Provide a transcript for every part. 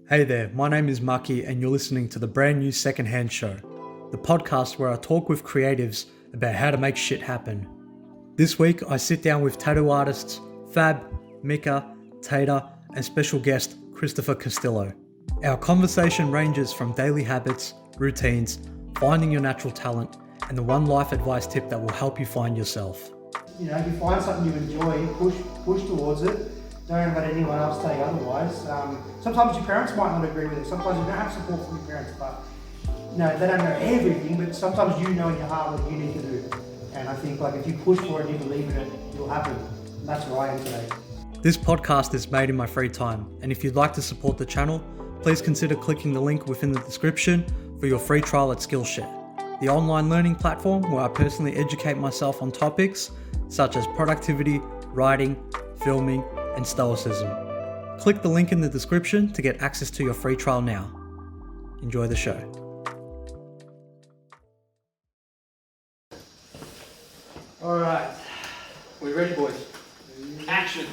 Hey there, my name is Maki and you're listening to the brand new Secondhand Show, the podcast where I talk with creatives about how to make shit happen. This week I sit down with tattoo artists Fab, Mika, Tater and special guest Christopher Castillo. Our conversation ranges from daily habits, routines, finding your natural talent and the one life advice tip that will help you find yourself. You know, if you find something you enjoy, push towards it. Don't let anyone else tell you otherwise. Sometimes your parents might not agree with it. Sometimes you don't have support from your parents, but you know, they don't know everything, but sometimes you know in your heart what you need to do. And I think like if you push for it and you believe in it, it'll happen. And that's where I am today. This podcast is made in my free time, and if you'd like to support the channel, please consider clicking the link within the description for your free trial at Skillshare, the online learning platform where I personally educate myself on topics such as productivity, writing, filming, and stoicism. Click the link in the description to get access to your free trial now. Enjoy the show. Alright, we ready, boys? Action!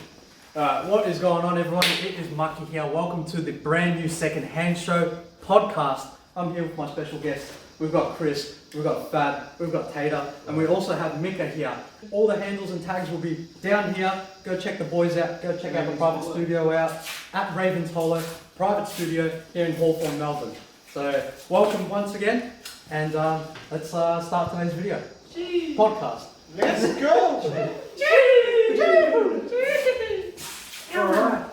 Alright, what is going on, everyone? It is Maki here. Welcome to the brand new Secondhand Show podcast. I'm here with my special guests. We've got Chris, we've got Fab, we've got Tater, and we also have Mika here. All the handles and tags will be down here. Go check the boys out. Go check out the private studio out at Ravens Hollow, private studio here in Hawthorne, Melbourne. So welcome once again, and let's start today's video. Podcast. Let's go! Alright.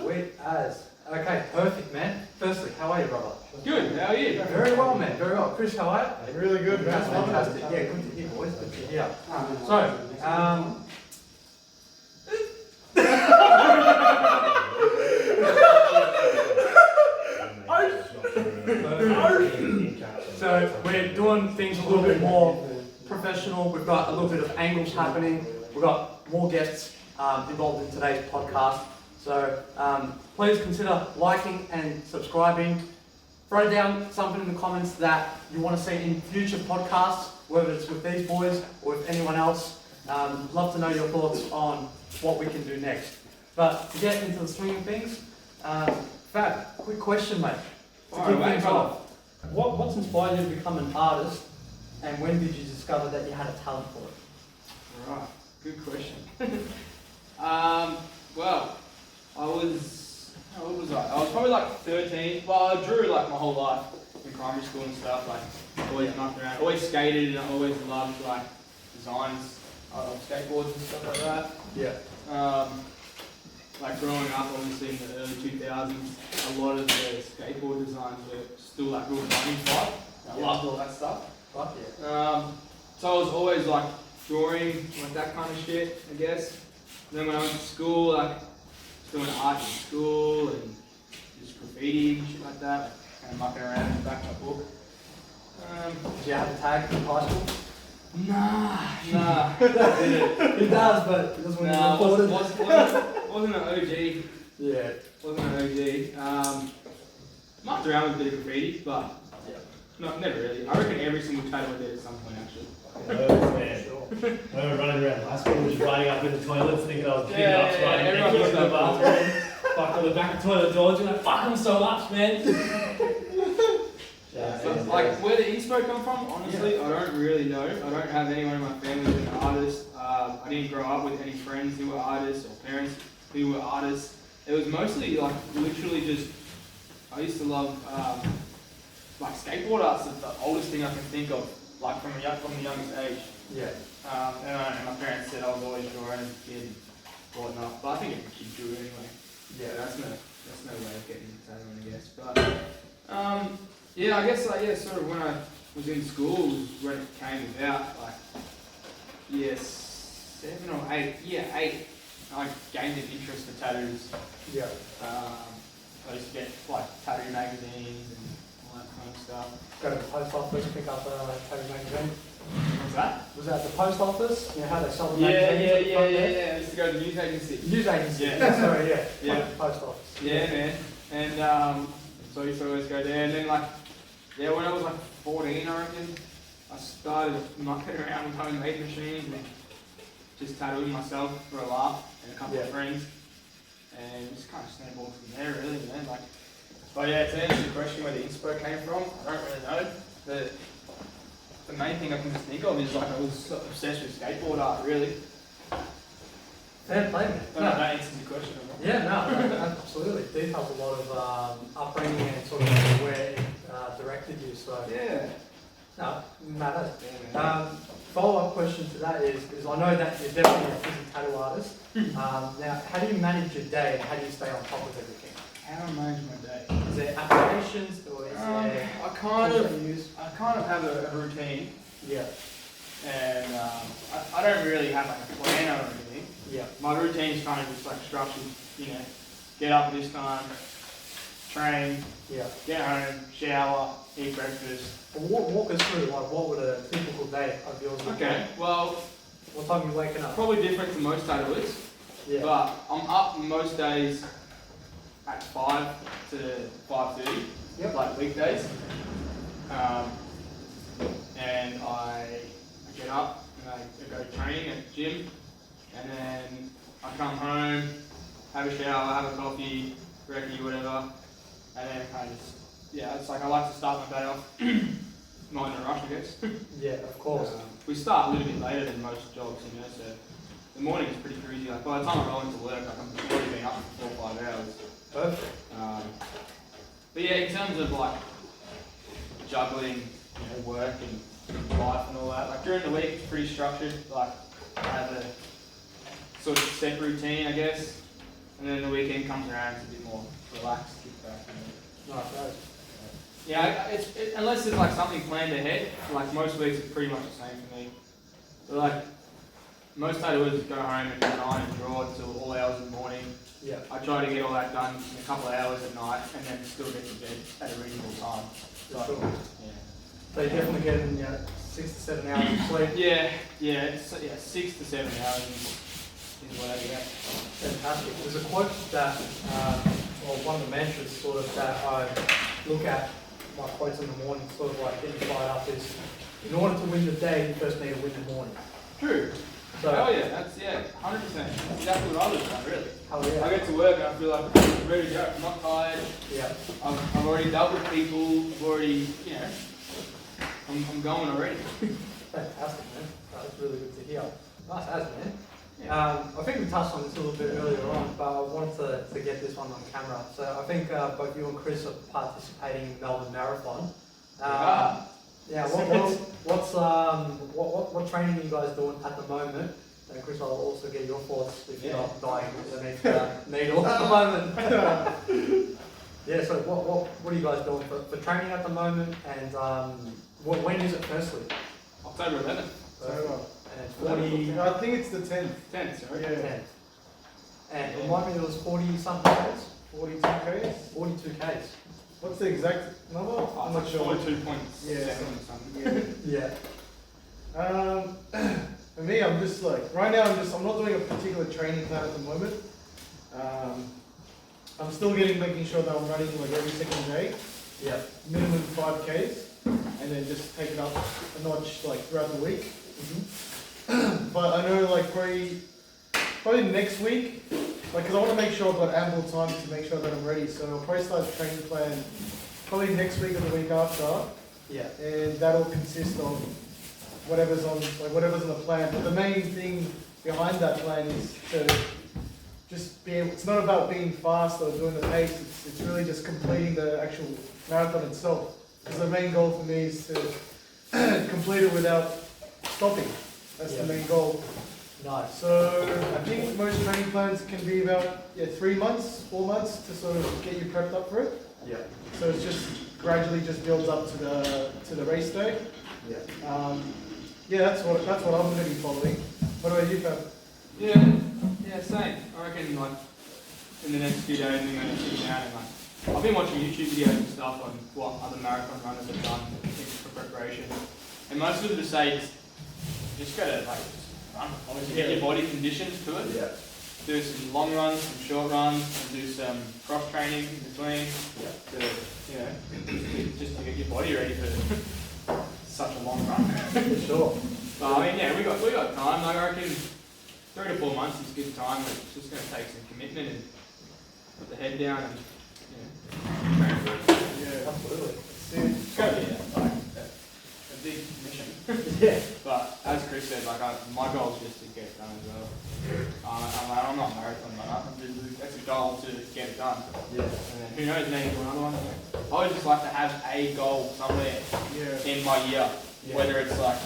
Sweet as. Okay, perfect, man. Firstly, how are you, brother? Good, how are you? Very well, man. Very well. Chris, how are you? Really good, That's man. fantastic. Yeah, good to hear, boys. Good to hear. So, So we're doing things a little bit more professional. We've got a little bit of angles happening. We've got more guests involved in today's podcast. So please consider liking and subscribing. Throw down something in the comments that you want to see in future podcasts, whether it's with these boys or with anyone else. Love to know your thoughts on what we can do next. But to get into the swing of things, Fab, quick question, mate. To kick things off. What's inspired you to become an artist, and when did you discover that you had a talent for it? Right, good question. Well, how old was I? I was probably like 13. Well, I drew like my whole life in primary school and stuff. Like always mucked around, always skated, and I always loved like designs of skateboards and stuff like that. Yeah. Like growing up, obviously in the early 2000s, a lot of the skateboard designs were still like real funny vibe. I loved all that stuff. Fuck yeah. So I was always like drawing, like that kind of shit, I guess. Then when I went to school, like doing art in school and just graffiti and shit like that, like, kind of mucking around in the back of my book. Did you have a tag in high school? Nah. He does, but he doesn't want to record it. Wasn't an OG. Yeah. Wasn't an OG. Mucked around with a bit of graffiti, but no, never really. I reckon every single tattoo I did at some point actually. Man. I remember running around high school, just riding up in the toilets, thinking I was big ups, riding everyone next to does the bathroom. Fuck on the back of toilet doors, you're like, fuck, I'm so ups, man. So, like where the inspo come from, honestly, I don't really know. I don't have anyone in my family who's an artist. I didn't grow up with any friends who were artists or parents who were artists. It was mostly like literally just, I used to love like skateboard art's the oldest thing I can think of, like from the youngest age. Yeah. And my parents said I was always drawing as a kid and whatnot, but I think every kid drew anyway. Yeah. That's no way of getting into tattooing, I guess. But yeah, I guess sort of when I was in school was when it came about, like year 7 or 8. Year 8, I gained an interest in tattoos. Yeah. I used to get like tattoo magazines and all that kind of stuff. Go to the post office, pick up a tattoo magazine. What's that? Was that the post office? You know how they sell the Yeah. magazines at the front there? I used to go to the news agency. News agency. Yeah. Sorry, yeah. Yeah. Post office. Yeah, man. And so I used to always go there. And then like, when I was like 14, I reckon, I started mucking around with homemade machines and just tattooing myself for a laugh and a couple of Yeah. friends, and just kind of snowballed from there, really, man. Like, but yeah, to answer the question where the inspo came from, I don't really know. The main thing I can just think of is like I was obsessed with skateboard art, really. Fair play, man. I don't know if that answers your question or not. Yeah, no, absolutely. Details a lot of upbringing and sort of where it directed you. So Yeah. no, matters. Yeah, man. Follow-up question to that is I know that you're definitely a physical tattoo artist. Now, how do you manage your day and how do you stay on top of everything? How do I manage my day? Is there applications or is there I kind tools of that you use? have a routine, Yeah, and I don't really have like a plan or anything. yeah, My routine's kind of just like structured, you know, get up at this time, train, yeah. get home, shower, eat breakfast. Well, walk us through, like, what would a typical day of yours look Okay, like? well, What time are you waking up? probably different to most tattooers, Yeah, but I'm up most days at 5 to 5:30, Yep. like weekdays. And I get up and I go training at the gym, and then I come home, have a shower, have a coffee, recce, whatever, and then kind of just, yeah, it's like I like to start my day off, not in a rush, I guess. yeah, of course. We start a little bit later than most jobs, you know, so the morning is pretty crazy. Like by the time I roll into work, like I'm already been up for 4 or 5 hours. Perfect. But yeah, in terms of like juggling, you know, work and life and all that, like during the week it's pretty structured. Like I have a sort of set routine, I guess, and then the weekend comes around, it's a bit more relaxed, kick back. Nice, nice. Yeah, unless there's like something planned ahead, like most weeks it's pretty much the same for me. But like most tattooers go home at 9 and draw until all hours in the morning. Yeah. I try to get all that done in a couple of hours at night and then still get to bed at a reasonable time. For sure. Yeah. So you're definitely getting 6 to 7 hours of sleep. Yeah, 6 to 7 hours is what I get. Fantastic. There's a quote that, or one of the mantras sort of that I look at, my quotes in the morning, sort of like getting fired up is, in order to win the day, you first need to win the morning. True. So, Oh yeah, that's 100%. That's exactly what I was about, really. hell I yeah. get to work and I feel like I'm ready to go. I'm not tired. Yeah. I've already dealt with people. I've already, you know, I'm going already. Fantastic, man. That's really good to hear. Nice as, man. I think we touched on this a little bit earlier on, but I wanted to get this one on camera. So I think both you and Chris are participating in Melbourne Marathon. Yeah. What training are you guys doing at the moment? And Chris, I'll also get your thoughts if you're not dying underneath the needle at the moment. Yeah. So what are you guys doing for training at the moment? And when is it firstly? October 11th. And it's 40. I think it's the 10th. 10th, sorry. Yeah. 10. And remind me, it was 40 something Ks? 42 Ks. 42 Ks. What's the exact number? I'm not sure. 42.7 Yeah. or something. Yeah. Yeah. For me, I'm just like, right now I'm not doing a particular training plan at the moment. I'm still making sure that I'm running like every second day, Yeah. minimum 5Ks, and then just take it up a notch like throughout the week. But I know like probably next week, like, cause I want to make sure I've got ample time to make sure that I'm ready. So I'll probably start the training plan probably next week or the week after, Yeah. and that'll consist of whatever's on the plan. But the main thing behind that plan is to just be able, it's not about being fast or doing the pace, it's really just completing the actual marathon itself. Because the main goal for me is to complete it without stopping. That's the main goal. Nice. So I think most training plans can be about 3 months, 4 months to sort of get you prepped up for it. Yeah. So it's just gradually just builds up to the race day. Yeah. That's what I'm going to be following. What about you, Fab? Yeah, same. I reckon like in the next few days I'm going to sit down and like I've been watching YouTube videos and stuff on what other marathon runners have done for preparation, and most of them just say just go to like run. Obviously, get your body conditioned to it. Yeah. Do some long runs, some short runs, and do some cross training in between. Yeah. Just to get your body ready for such a long run. For sure. But I mean, yeah, we got time. Like, I reckon 3 to 4 months is a good time. But it's just going to take some commitment and put the head down and train for it. Yeah. Absolutely. It's going to be like a big mission. Yeah. But as Chris said, like my goal is just to get it done as well. I'm not a marathon runner. That's a goal to get it done. Yeah. And then who knows, maybe do another one. I always just like to have a goal somewhere in my year, whether it's like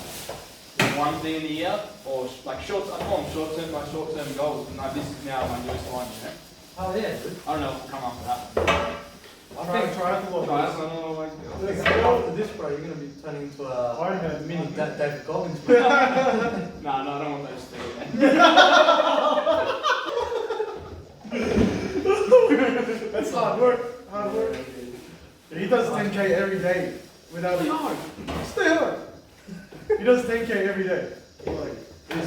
one thing in the year or like I call them short-term goals. And like this is now my newest one. You know? Oh yeah. Dude. I don't know if I'll come up with that. Triathlon. After this, bro, you're going to be turning into a Ironman mini. David Goggins. No, I don't want those two. That's hard work. Hard work. He does 10k every day without Stay hard. He does 10k every day. Like,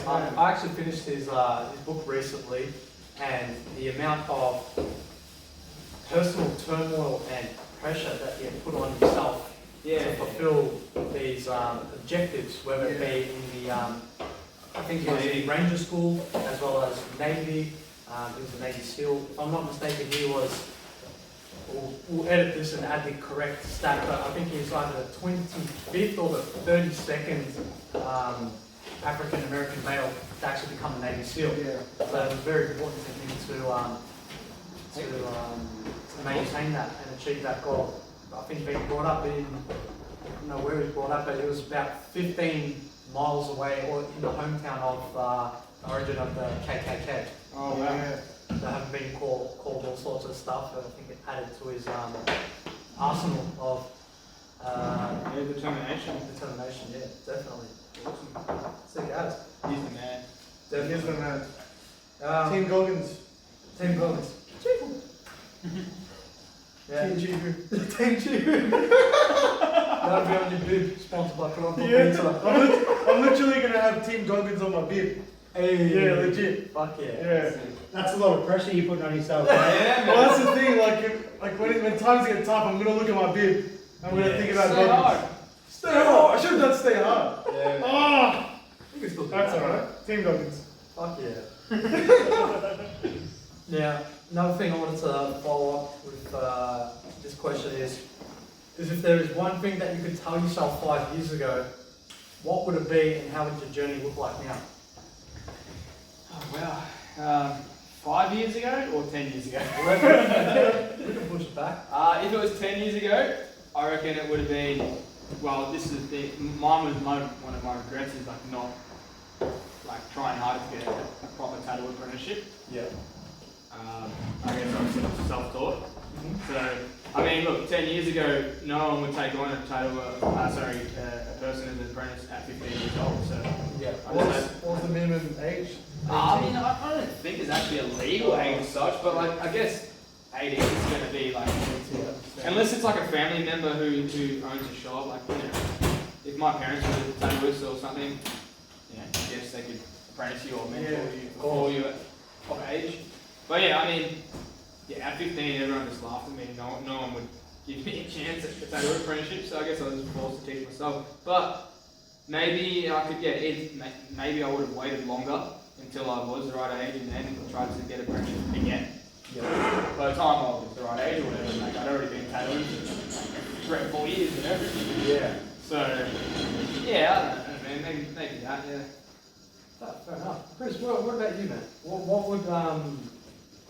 I actually finished his book recently, and the amount of personal turmoil and pressure that he had put on himself to fulfill these objectives, whether it be in the, I think he was in Ranger School as well as Navy. He was a Navy SEAL. If I'm not mistaken, he was. We'll edit this and add the correct stat, but I think he was either the 25th or the 32nd African American male to actually become a Navy SEAL. yeah. So it was very important to him to maintain that and achieve that goal. I think he was brought up in, I don't know where he was brought up, but it was about 15 miles away, or in the hometown of the origin of the KKK. Oh wow. Yeah. So having been called all sorts of stuff, I think it added to his arsenal of Determination. determination. Yeah, definitely. Awesome. Sick as. He's the man. Here's the man. Team Team Goggins. Goggins. Yeah. Team Chifu. Team Chief. That'll be on your bib, sponsored by Toronto Yeah. Pizza. I'm literally gonna have Team Goggins on my bib. Hey. Yeah, legit. Fuck yeah. Yeah. That's a lot of pressure you're putting on yourself. Yeah, Well, that's the thing. Like when times get tough, I'm gonna look at my bib. I'm gonna think about Stay Goggins. hard. Stay hard. I should have done stay hard. Yeah. Ah, You can still do that's that, alright. Team Goggins. Fuck yeah. Now, another thing I wanted to follow up with this question is if there is one thing that you could tell yourself 5 years ago, what would it be and how would your journey look like now? Oh wow. 5 years ago or 10 years ago? We can push it back. If it was 10 years ago, I reckon it would have been, well, this is the thing, mine was one of my regrets is like not like trying hard to get a proper tattoo apprenticeship. Yeah. I guess I was sort of self-taught. So, I mean, look, 10 years ago, no one would take on a person as an apprentice at 15 years old. So, Yeah. What's the minimum age? I mean, I don't think there's actually a legal age as such, but like, I guess 18 is going to be like, unless it's like a family member who owns a shop, like, you know, if my parents were tattooists or something, you know, I guess they could apprentice you or mentor you before you of age. But yeah, I mean, yeah, at 15, everyone just laughed at me. No one would give me a chance at the tattoo apprenticeship, so I guess I was forced to teach myself. But maybe I could get in, maybe I would have waited longer until I was the right age and then tried to get apprenticeship again. Yeah. By the time I was the right age or whatever, like, I'd already been tattooing for 3 or 4 years and everything. Yeah. So, yeah, I don't know, man, maybe that, yeah. Fair enough. Chris, what about you, man? What would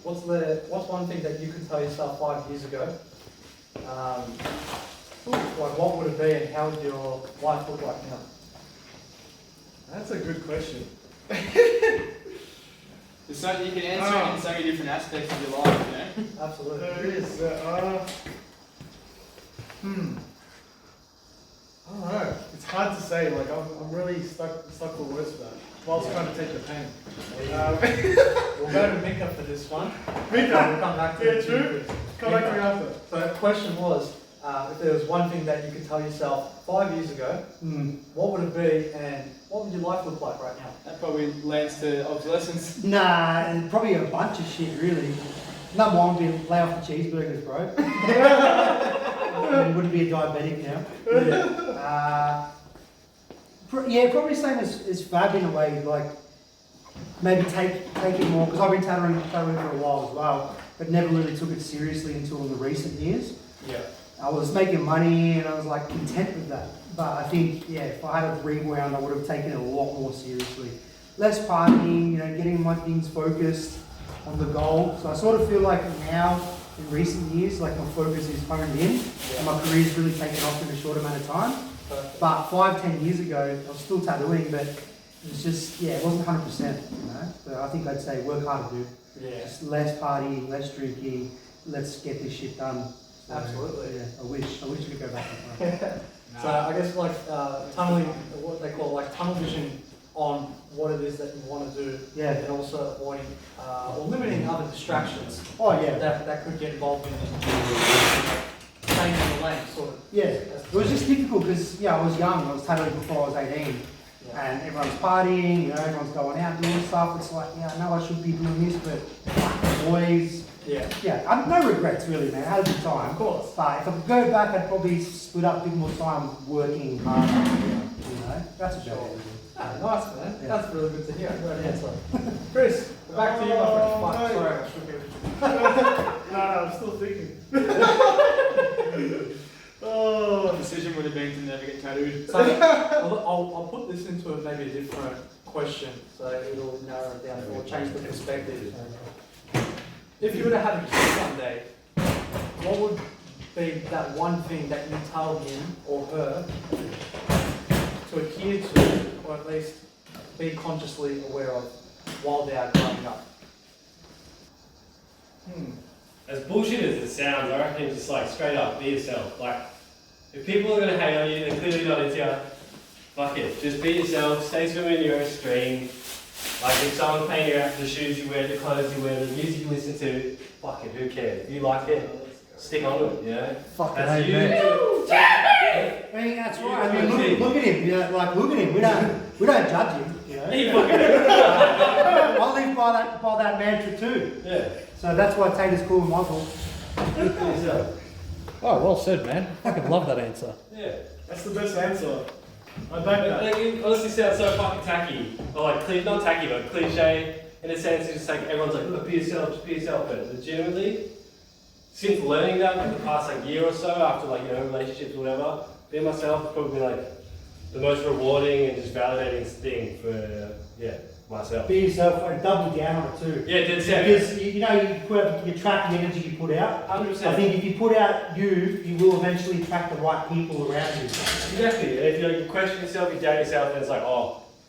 what's one thing that you could tell yourself 5 years ago? Like what would it be and how would your life look like now? That's a good question. So you can answer it in so many different aspects of your life, you know? Absolutely. There is. I don't know. It's hard to say. Like I'm really stuck for words for that. Whilst trying to take the pain. We'll go to Mika for this one. Mika? We'll come back to Yeah, you. true. Come back to me after. So the question was, if there was one thing that you could tell yourself 5 years ago, what would it be and what would your life look like right now? That probably lends to obsolescence. Nah, probably a bunch of shit, really. Number one would be lay off the cheeseburgers, bro. And would be a diabetic now. Yeah, probably same as Fab in a way. Like, maybe take it more, because I've been tattooing for a while as well, but never really took it seriously until in the recent years. Yeah. I was making money and I was like content with that. But I think, yeah, if I had a rewound, I would have taken it a lot more seriously. Less partying, you know, getting my things focused on the goal. So I sort of feel like now, in recent years, like my focus is honed in, and my career's really taken off in a short amount of time. Perfect. But 5-10 years ago, I was still tattooing, but it was just, yeah, it wasn't 100%, you know. So I think I'd say work harder, dude. Yeah. Just less partying, less drinking. Let's get this shit done. So, Absolutely. Yeah, I wish we could go back in time. So I guess like tunneling, what they call like tunnel vision on what it is that you want to do, Yeah. and also avoiding or limiting other distractions Oh yeah. that could get involved in staying in the lane, sort of. Yeah. It was just difficult because I was young. I was tattooing before I was 18, and everyone's partying. You know, everyone's going out doing stuff. It's like, I know I should be doing this, but fuck, boys. Yeah. I've no regrets really, man. I had a good time. Of course. But if I could go back, I'd probably split up a bit more time working harder. You know, that's about it. Ah, nice, man. Yeah. That's really good to hear. Great Yeah. answer. Chris, back to you, my friend. Fuck, no. sorry, I shook you. No, I'm still thinking. Oh. Decision would have been to never get tattooed. So I'll put this into maybe a different question, so it'll narrow it down or change the perspective. If you were to have a kid one day, what would be that one thing that you tell him or her to adhere to, or at least be consciously aware of while they are growing up? As bullshit as it sounds, I reckon just like straight up, be yourself. Like, if people are gonna hate on you, they're clearly not into you. Fuck it, just be yourself. Stay swimming in your own stream. Like if someone's paying you out for the shoes you wear, the clothes you wear, the music you listen to, fuck it, who cares? If you like it, stick on it, you know? Fucking That's hate, you. man. I mean, that's right. I mean, look at him. You know, like, look at him. We don't judge him. You know. You fucking I live by that mantra too. yeah. So that's why Tater's cool and Michael. Be yourself. Oh, well said, man. I fucking love that answer. Yeah. That's the best answer. I back that. Like, it honestly sounds so fucking tacky. Or like, not tacky, but cliche. In a sense, it's just like everyone's like, look, be yourself, just be yourself. But legitimately, since learning that, like the past like year or so, after like, relationships or whatever, being myself has probably been like the most rewarding and just validating thing for, myself. Be yourself and double down on it too. Yeah, that's it. Because you track the energy you put out. 100%. I think if you put out you will eventually attract the right people around you. Exactly. And if you question yourself, you doubt yourself, then it's like,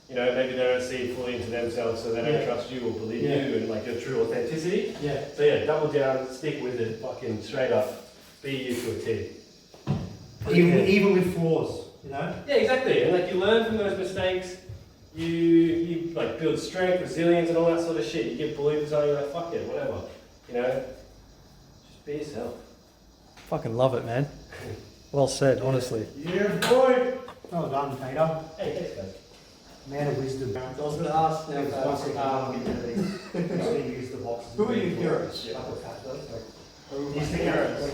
maybe they don't see fully into themselves, so they don't trust you or believe you and like your true authenticity. Yeah. So double down, stick with it, fucking straight up, be you to a T. Even with flaws, you know? Yeah, exactly. And like you learn from those mistakes, you like build strength, resilience and all that sort of shit. You get bullied for something, you're like, fuck it, whatever. Just be yourself. Fucking love it, man. Well said, honestly. Yeah, boy. Well done, Tater. Hey, thanks guys. Man of wisdom. I was going to ask now, Use the boxes. who are your heroes? Use the heroes.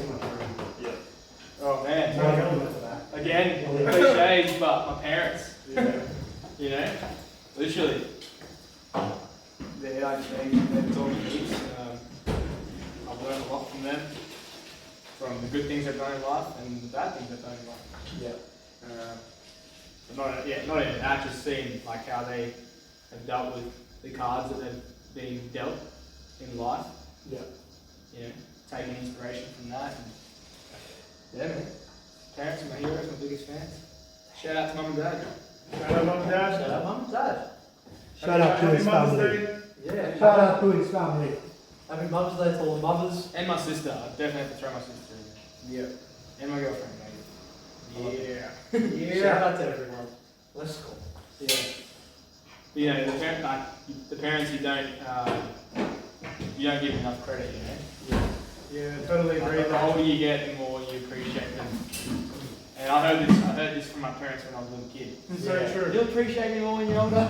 Oh man. Yeah. Again, cliches, but my parents. Literally. They taught me heaps. I've learned a lot from them. From the good things I've done in life and the bad things I've done in life. Yeah. But not only that, just seeing like how they have dealt with the cards that they've been dealt in life. Yeah. Taking inspiration from that. And, man. Parents are my heroes, my biggest fans. Shout out to mum and dad. Shout out, Mum and Dad. Shout out mum and dad. Shout out to his Mother's family. Day. Yeah. Shout out to his family. Happy Mother's Day to all the mothers. And my sister. I definitely have to throw my sister in there. Yeah. And my girlfriend, maybe. Yeah. Shout out to everyone. Let's go. Yeah. The parents you don't give enough credit, Yeah, totally agree. The older you get, the more you appreciate them. And I heard this from my parents when I was a little kid. It's so true. You'll appreciate me more when you're older.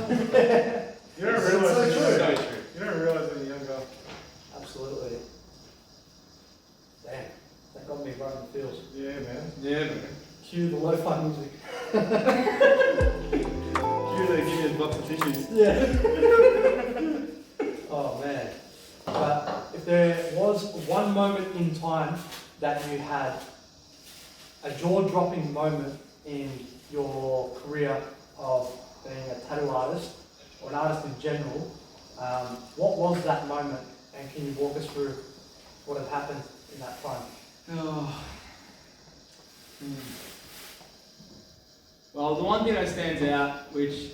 You don't realize so it. true. So true. You don't realize when you're younger. Absolutely. Damn. That got me right in the feels. Yeah, man. Yeah, man. Cue the lo-fi music. Usually give you a box of tissues. Yeah. one moment in time that you had a jaw-dropping moment in your career of being a tattoo artist or an artist in general, what was that moment? And can you walk us through what had happened in that time? Oh. Well, the one thing that stands out, which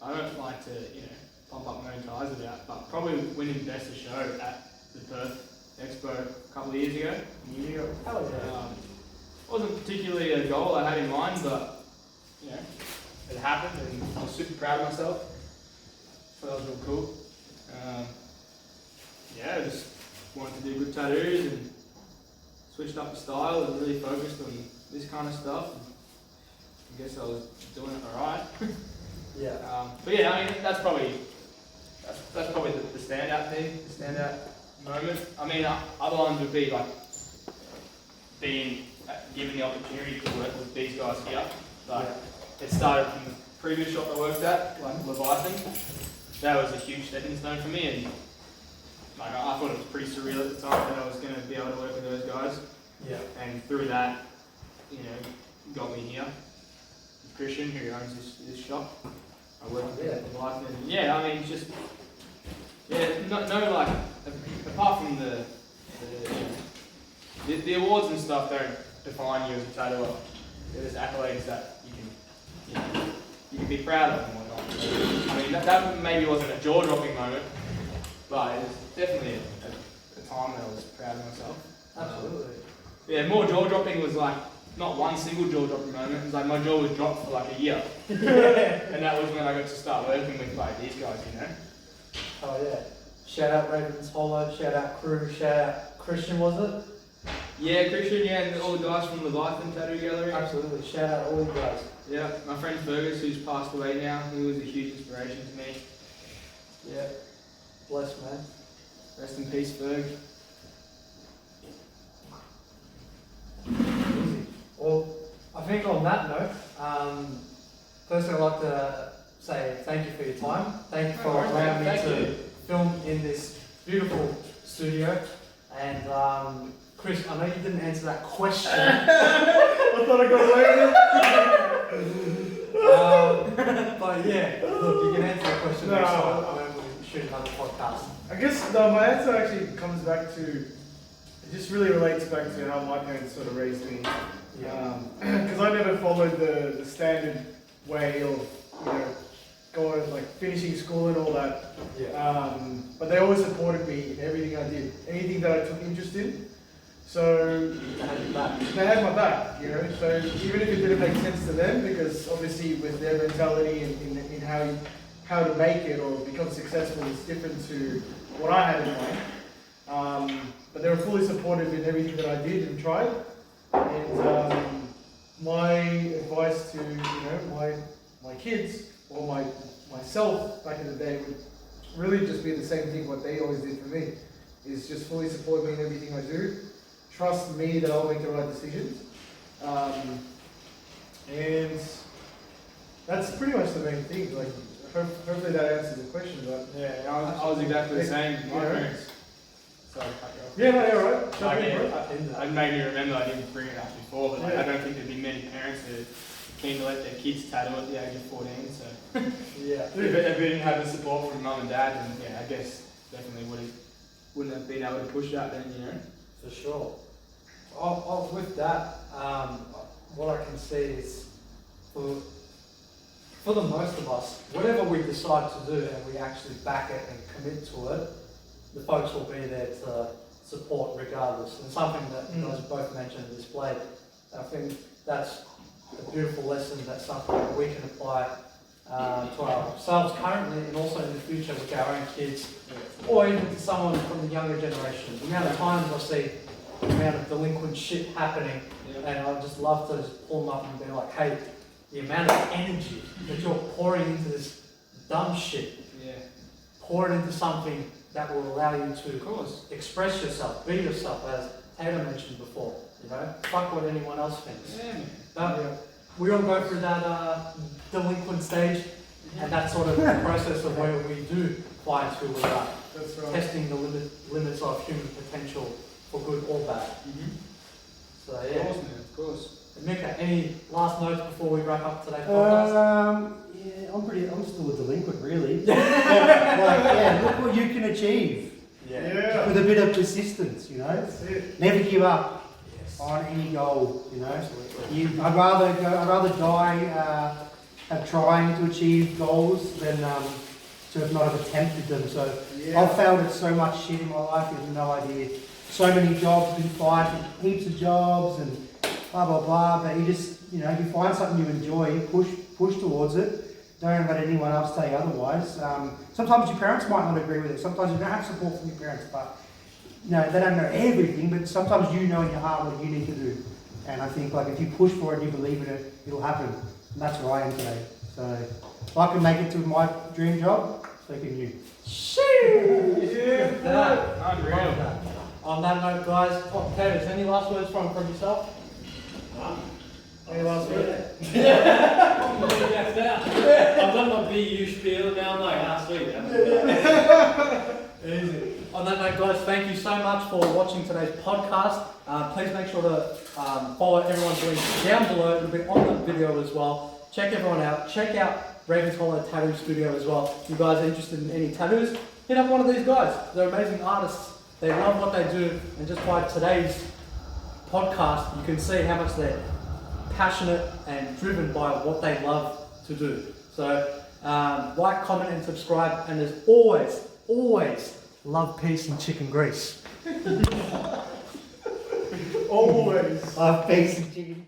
I don't like to, pump up my own tires about, but probably winning Best of Show at the Perth Expo a couple of years ago. Hell yeah. Wasn't particularly a goal I had in mind, but it happened, and I was super proud of myself. So that was real cool. I just wanted to do good tattoos and switched up the style and really focused on this kind of stuff. I guess I was doing it alright. Yeah. But yeah, I mean that's probably the standout thing, the standout moment. I mean, other ones would be like being given the opportunity to work with these guys here. Like it started from the previous shop I worked at, like Leviathan. That was a huge stepping stone for me, and like I thought it was pretty surreal at the time that I was going to be able to work with those guys. Yeah. And through that, got me here. Christian, who owns this shop, I work with Leviathan. And yeah, I mean, it's just no like apart from the awards and stuff don't define you as a tattooer. They're just accolades that you can be proud of and whatnot. I mean, that maybe wasn't a jaw-dropping moment, but it was definitely a time that I was proud of myself. Absolutely. More jaw-dropping was like not one single jaw-dropping moment. It was like my jaw was dropped for like a year, and that was when I got to start working with like these guys. Oh yeah. Shout out Ravens Hollow, shout out Crew, shout out Christian, was it? Yeah, Christian, and all the guys from Leviathan Tattoo Gallery. Absolutely, shout out all you guys. Yeah, my friend Fergus, who's passed away now, he was a huge inspiration to me. Yeah, bless man. Rest in peace, Ferg. Well, I think on that note, firstly I'd like to say thank you for your time. Thank you for allowing me to film in this beautiful studio. And Chris, I know you didn't answer that question. I thought I got away with it. But yeah, look, you can answer that question next time when we shoot another podcast. I guess my answer actually comes back to, it just really relates back to how my parents sort of raised me. Because I never followed the standard way of, going, like finishing school and all that. But they always supported me in everything I did, anything that I took interest in. So they had my back, So even if it didn't make sense to them, because obviously with their mentality in how to make it or become successful is different to what I had in mind. But they were fully supportive in everything that I did and tried. And my advice to my kids or myself back in the day would really just be the same thing what they always did for me, is just fully support me in everything I do. Trust me that I'll make the right decisions. And that's pretty much the main thing. Like, hopefully that answers the question. But yeah, I was exactly the same. My parents. Sorry to cut you off. Yeah, no, you're right. I made me remember I didn't bring it up before, but I don't think there'd be many parents who are keen to let their kids tattoo at the age of 14. So yeah, if they didn't have the support from mum and dad, then I guess definitely wouldn't have been able to push that then, For sure. With that, what I can see is for the most of us, whatever we decide to do and we actually back it and commit to it, the folks will be there to support regardless. And something that you guys both mentioned and displayed. I think that's a beautiful lesson. That's something that we can apply to ourselves currently and also in the future with our own kids, or even to someone from the younger generation. The amount of times I see the amount of delinquent shit happening, and I just love to just pull them up and be like, hey, the amount of energy that you're pouring into this dumb shit, pour it into something that will allow you to express yourself, be yourself, as Taylor mentioned before. Fuck what anyone else thinks. We all go through that delinquent stage, and that's sort of the process of where we do find who we are. That's right. Testing the limits of human potential for good or bad. So Of yeah. course, man, of course. Mika, any last notes before we wrap up today's podcast? Yeah, I'm still a delinquent, really. Yeah, look what you can achieve Yeah. with a bit of persistence. That's it. Never give up on any goal. I'd rather die trying to achieve goals than to have not have attempted them. So I've failed at so much shit in my life. You have no idea. So many jobs, been fired from heaps of jobs and blah blah blah. But you just, if you find something you enjoy, push towards it. Don't let anyone else tell you otherwise. Sometimes your parents might not agree with it. Sometimes you don't have support from your parents, but they don't know everything. But sometimes you know in your heart what you need to do. And I think if you push for it and you believe in it, it'll happen. And that's where I am today. So if I can make it to my dream job, so can you. That. Unreal. That. On that note, guys, Curtis, any last words from yourself? Any last word? I've done my BU spiel now, I'm like last week. Easy. On that note, guys, thank you so much for watching today's podcast. Please make sure to follow everyone's links down below. It'll be on the video as well. Check everyone out. Check out Raven's Hollow Tattoo Studio as well. If you guys are interested in any tattoos, hit up one of these guys. They're amazing artists. They love what they do, and just by today's podcast, you can see how much they're passionate and driven by what they love to do. So like, comment and subscribe, and as always, Love, peace, and chicken grease. Always. I've faced chicken.